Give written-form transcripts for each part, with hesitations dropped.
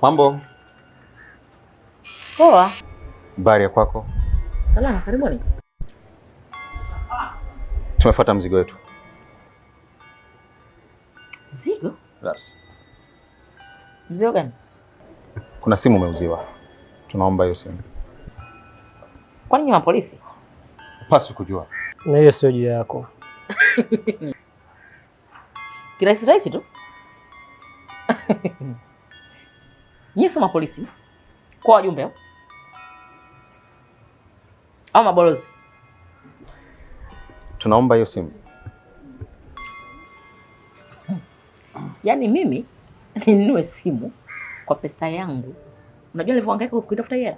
Mambo? Poa. Habari ya kwako? Salama, karibuni. Tumefuata mzigo wetu. Mzigo? Yes. Mzigo gani? Kuna simu umeuziwa. Tunaomba hiyo simu. Kwani ni mapolisi? Paswi kujua. Na hiyo sio juu yako. Kirahisi tu. Nyie sio mapolisi? Kwa wajumbe au mabalozi? Tunaomba hiyo simu. Yaani mimi ninunue simu kwa pesa yangu. Unajua nilivyohangaika kuitafuta hela?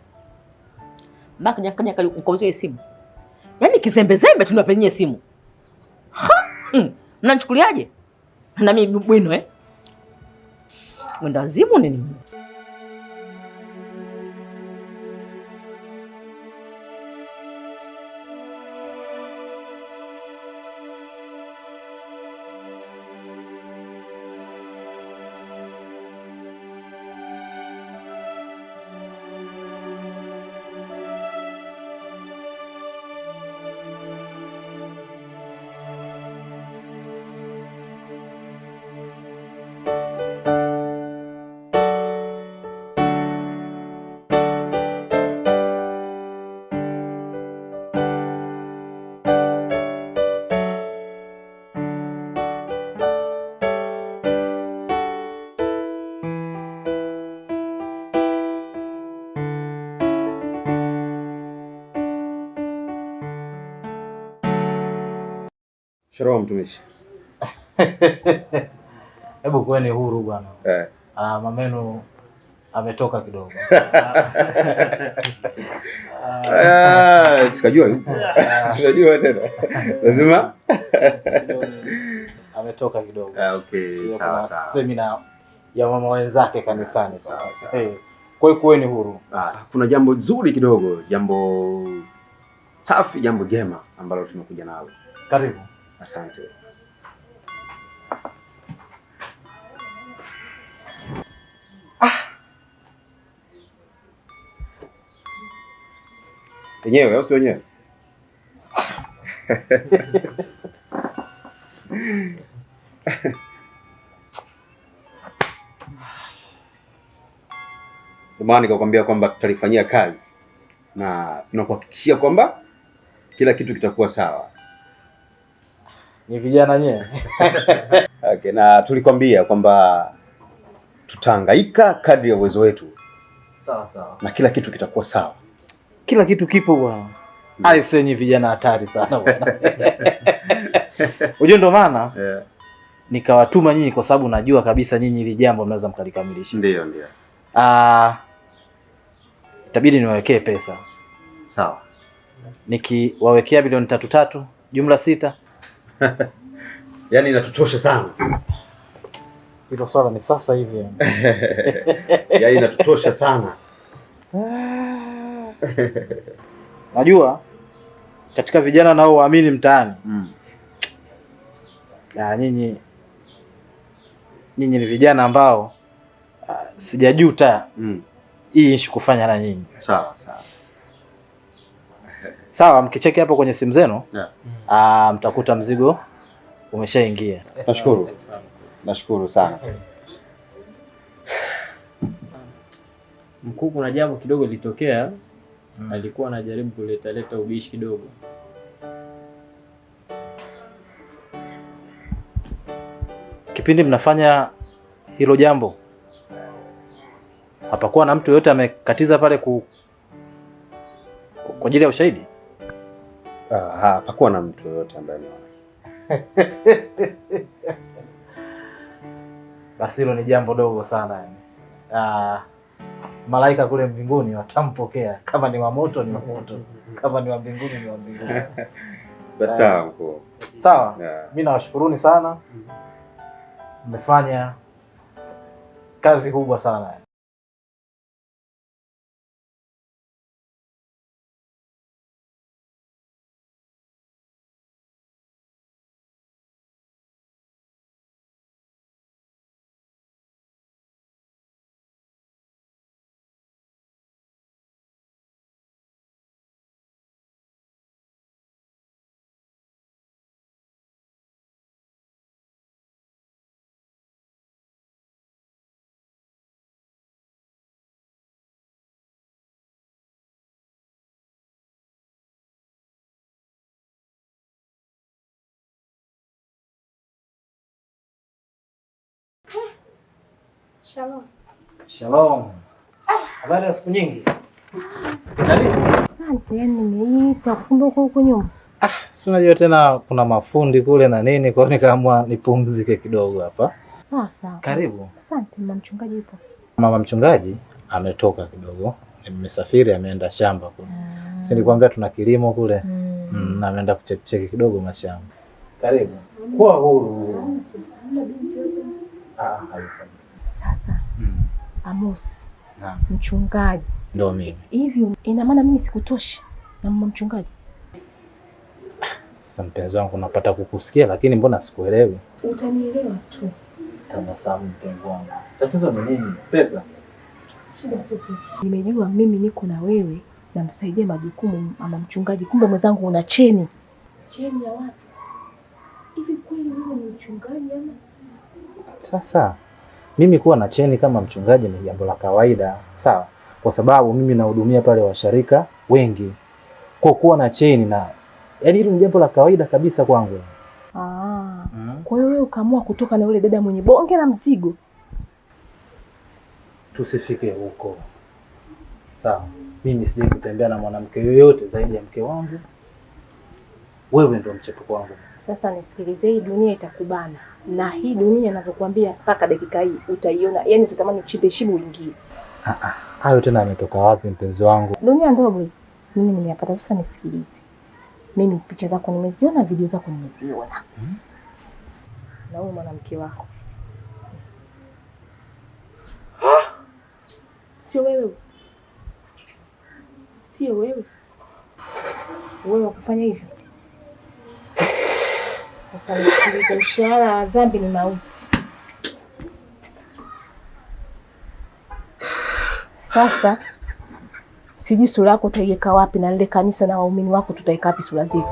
Mbaka nyakanya nikauzia simu. Yaani kizembezembe tunapenyie simu. Mnanichukuliaje? Na mimi bwino Mwenda wazimu nini? Shikamoo mtumishi. Hebu kuweni huru bwana. Mamenu ametoka kidogo. Sikajua yupo. Sikajua tena. Lazima ametoka kidogo. Okay, sawa. Semina ya mama wenzake kanisani. Sawa. Kwa hiyo kuweni huru. Kuna jambo zuri kidogo, jambo safi, jambo jema ambalo tumekuja nalo. Karibu. Asante. Wenyewe au sio wenyewe? Maana nikakwambia kwamba tutalifanyia kazi na tunakuhakikishia kwamba kila kitu kitakuwa sawa. Ni vijana nyewe. Okay, na tulikwambia kwamba tutahangaika kadri ya uwezo wetu. Sawa. Na kila kitu kitakuwa sawa. Kila kitu kipo bwana. Aise, ni vijana hatari sana bwana. Unajua ndo maana nikawatuma nyinyi kwa sababu najua kabisa nyinyi hili jambo mnaweza mkalikamilisha. Ndio. Itabidi niwawekee pesa. Sawa. Nikiwawekea bilioni 3 jumla 6. Yaani inatutosha sana. Hilo swala ni sasa hivi. Yaani inatutosha sana. Najua katika vijana nao waamini mtaani. Nyinyi ni vijana ambao sijajuta hii issue kufanya na nyinyi. Sawa, mkicheki hapo kwenye simu zenu mtakuta mzigo umeshaingia. Nashukuru sana. Mkuu, kuna jambo kidogo litokea. Alikuwa anajaribu kuleta ubishi kidogo. Kipindi mnafanya hilo jambo, hapakuwa na mtu yoyote amekatiza pale kwa ajili ya ushahidi? Hapakuwa na mtu yoyote ambaye basi hilo ni jambo dogo sana yani. Malaika kule mbinguni watampokea, kama ni wa moto ni wa moto, kama ni wa mbinguni ni wa mbinguni. Basi sawa mkuu. Sawa. Mimi nawashukuruni sana. Mmefanya kazi kubwa sana. Shalom. Shalom. Habari ya siku nyingi. Karibu. Asante, yani nimeita kumbe huko nyuma. Si unajua tena kuna mafundi kule na nini, kwa hiyo nikaamua nipumzike kidogo hapa. Sawa. Karibu. Asante, mama mchungaji yupo. Mama mchungaji ametoka kidogo. Nimesafiri ameenda shamba kule. Si nilikwambia tuna kilimo kule. Na ameenda kucheki kidogo mashamba. Karibu. Kwa huru. Hayupo. Sasa. Amos. Naam. Mchungaji. Ndio mimi. Hivi ina maana mimi sikutoshi na mama mchungaji? Sasa mpenzi wangu napata kukusikia lakini mbona sikuelewi? Utanielewa tu. Tabasamu mpenzi wangu. Tatizo ni nini? Pesa? Shida sio pesa. Nimejua mimi niko na wewe namsaidia majukumu mama mchungaji, kumbe mwenzangu una cheni. Cheni ya wapi? Hivi kweli wewe ni mchungaji ama? Sasa mimi kuwa na cheni kama mchungaji ni jambo la kawaida, sawa? Kwa sababu mimi nahudumia pale washarika wengi. Kwa kuwa na cheni na yaani hilo ni jambo la kawaida kabisa kwangu. Kwa hiyo wewe ukaamua kutoka na yule dada mwenye bonge la mzigo. Tusifike huko. Sawa. Mimi sije kutembea na mwanamke yoyote zaidi ya mke wangu. Wewe ndio mchepuko wangu. Sasa nisikilize, hii dunia itakubana. Na hii dunia ninavyokuambia mpaka dakika hii utaiona, yani utatamani uchimbe shimo uingie. Hayo tena ametoka wapi mpenzi wangu? Dunia ndogo. Mimi nimeyapata. Sasa nisikilize. Mimi picha zako nimeziona, video zako nimeziona. Na huyo mwanamke wako. Sio wewe. Sio wewe. Wewe wakufanya hivyo. Sasa nisikilize, mshahara wa dhambi ni mauti. Sasa sijui sura yako utaiweka wapi, na lile kanisa na waumini wako tutaweka wapi sura zetu?